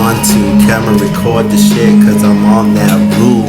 want to camera record the shit, cause I'm on that rule.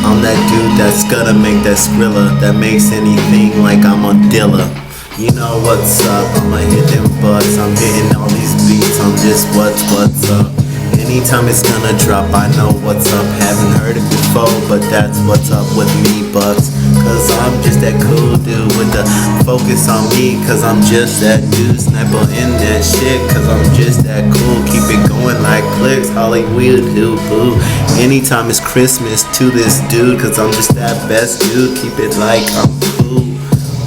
I'm that dude that's gonna make that Skrilla, that makes anything like I'm a dealer. You know what's up, I'ma hit them butts, I'm hitting all these beats, I'm just what's up. Anytime it's gonna drop, I know what's up. Haven't heard it before, but that's what's up with me, Bucks. Cause I'm just that cool dude with the focus on me. Cause I'm just that dude, sniper in that shit. Cause I'm just that cool, keep it going like clicks, Hollywood dude, boo. Anytime it's Christmas to this dude, cause I'm just that best dude, keep it like I'm cool.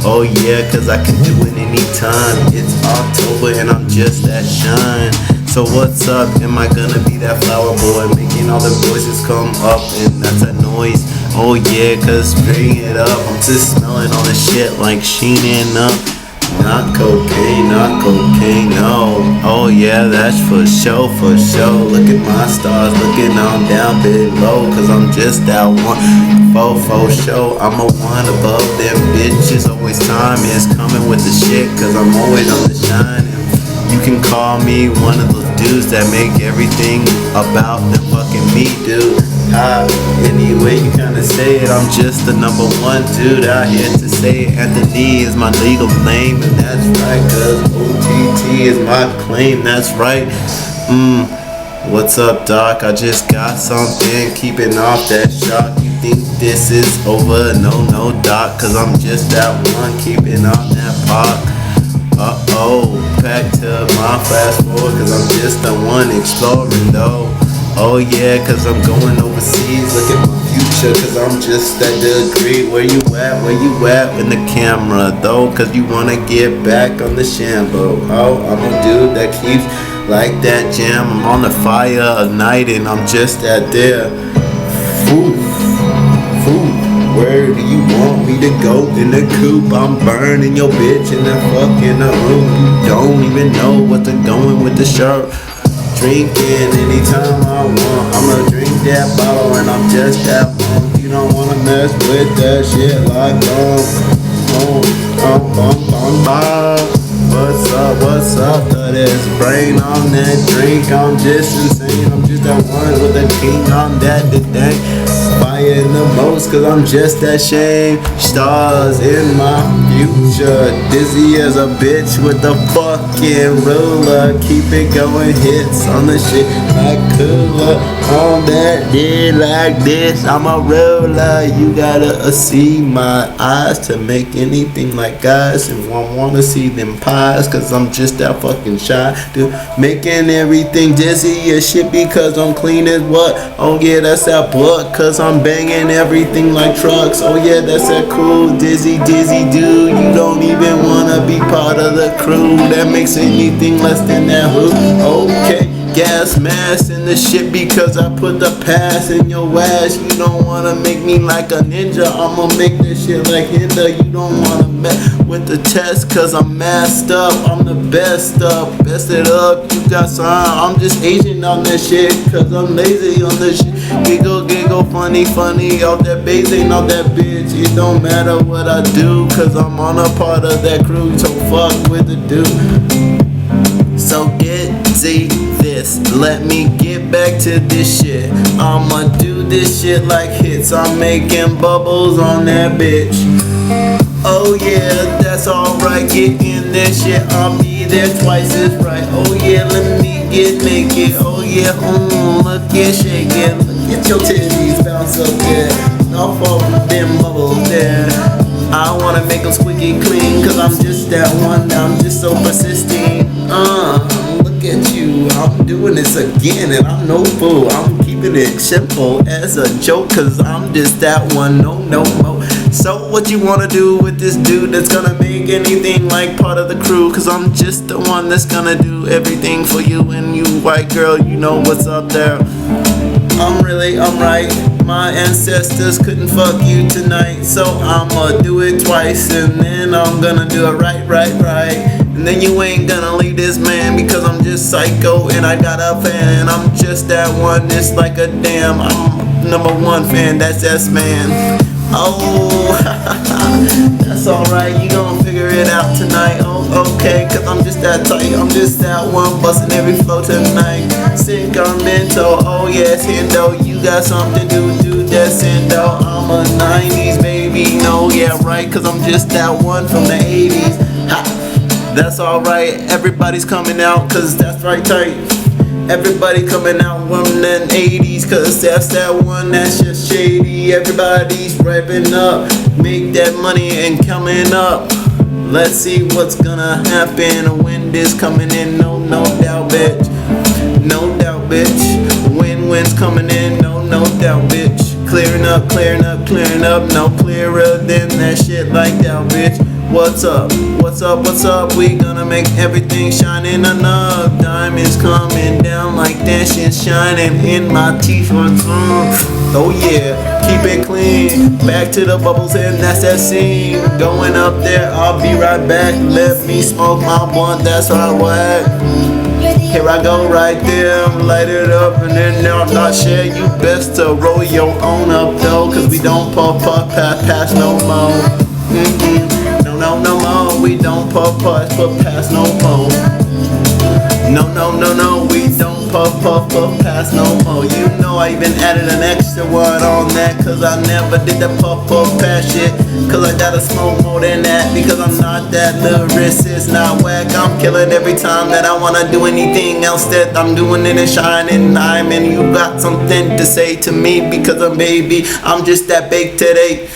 Oh yeah, cause I can do it anytime. It's October and I'm just that shine. So what's up? Am I gonna be that flower boy, making all the voices come up, and that's a noise? Oh yeah, cause bring it up. I'm just smelling all the shit like sheening up. Not cocaine, no. Oh yeah, that's for sure. Look at my stars, looking on down below, cause I'm just that one. For sure, I'm a one above them bitches. Always time is coming with the shit, cause I'm always on the shine. You can call me one of those dudes that make everything about them fucking me, dude. Anyway you kinda say it, I'm just the number one dude out here to say it. Anthony is my legal name, and that's right, cause OTT is my claim, that's right. What's up, Doc? I just got something, keeping off that shock. You think this is over? No, Doc, cause I'm just that one, keeping on that pop. Back to my fast forward, cause I'm just the one exploring though. Oh yeah, cause I'm going overseas, look at my future, cause I'm just that degree. Where you at in the camera though, cause you wanna get back on the shambo. Oh, I'm a dude that keeps like that jam, I'm on the fire of night and I'm just that there. Food. Where do you want me to go in the coop? I'm burning your bitch in the fucking room. You don't even know what to doing with the shirt. Drinking anytime I want. I'ma drink that bottle and I'm just that one. You don't wanna mess with that shit like What's up? There's brain on that drink. I'm just insane. I'm just that one with the king. I'm that the dang. Fire in the most, cause I'm just that shame. Stars in my future. Dizzy as a bitch with the fucking ruler. Keep it going, hits on the shit like cooler. On that day like this, I'm a ruler. You gotta see my eyes to make anything like guys. And I wanna see them pies, cause I'm just that fucking shy dude. Making everything dizzy as shit because I'm clean as what? Oh yeah, that's that blood, cause I'm banging everything like trucks. Oh yeah, that's that cool dizzy dude. You don't even wanna be part of the crew that makes anything less than that hook. Okay, gas mask in the shit because I put the pass in your ass. You don't wanna make me like a ninja, I'ma make this shit like Hinder. You don't wanna mess with the test cause I'm masked up. I'm the best up, best it up. You got some, I'm just Asian on that shit cause I'm lazy on this shit. Giggle, funny, off that bass ain't off that bitch. It don't matter what I do cause I'm on a part of that crew. So fuck with the dude. So dizzy this, let me get back to this shit. I'ma do this shit like hits. I'm making bubbles on that bitch. Oh yeah, that's alright, get in that shit. I'll be there twice as right. Oh yeah, let me make it. Oh yeah, look at shake it. Look at your titties bounce up there. Off of them bubbles there. I wanna make them squeaky clean, cause I'm just that one. I'm just so persistent. Look at you, I'm doing this again and I'm no fool. I'm keeping it simple as a joke, cause I'm just that one, no more. So what you wanna do with this dude that's gonna make anything like part of the crew? Cause I'm just the one that's gonna do everything for you. And you white girl, you know what's up there. I'm right. My ancestors couldn't fuck you tonight, so I'ma do it twice and then I'm gonna do it right. And then you ain't gonna leave this man because I'm just psycho and I got a fan. I'm just that one, it's like a damn. I'm number one fan, that's S-Man. Oh, that's alright, you gon' figure it out tonight. Oh, okay, cause I'm just that tight. I'm just that one busting every flow tonight. Sacramento, oh yes, Hendo, you got something to do, that's Hendo. I'm a 90s baby, no, yeah, right, cause I'm just that one from the 80s. Ha, that's alright, everybody's coming out, cause that's right tight. Everybody coming out from the 80s, cause that's that one that's just shady. Everybody's rapping up, make that money and coming up. Let's see what's gonna happen when this coming in. No doubt, bitch. No doubt, bitch. Win-win's coming in. No doubt, bitch. Clearing up, clearing up, clearing up. No clearer than that shit like that, bitch. What's up? What's up? What's up? We gonna make everything shining enough. Diamonds coming down like that shit shining in my t-shirts. Oh yeah, keep it clean. Back to the bubbles and that's that scene. Going up there, I'll be right back. Let me smoke my blunt, that's right whack. Here I go right there, light it up and then not share. You best to roll your own up though, cause we don't puff pass no more. No more, we don't puff pass no more. No, we don't puff pass no more. You know I even added an extra one on that, cause I never did the puff pass shit. Cause I gotta smoke more than that, because I'm not that lyricist, not whack. I'm killing every time that I wanna do anything else that I'm doing it and shining. I'm and you got something to say to me, because I'm baby, I'm just that big today.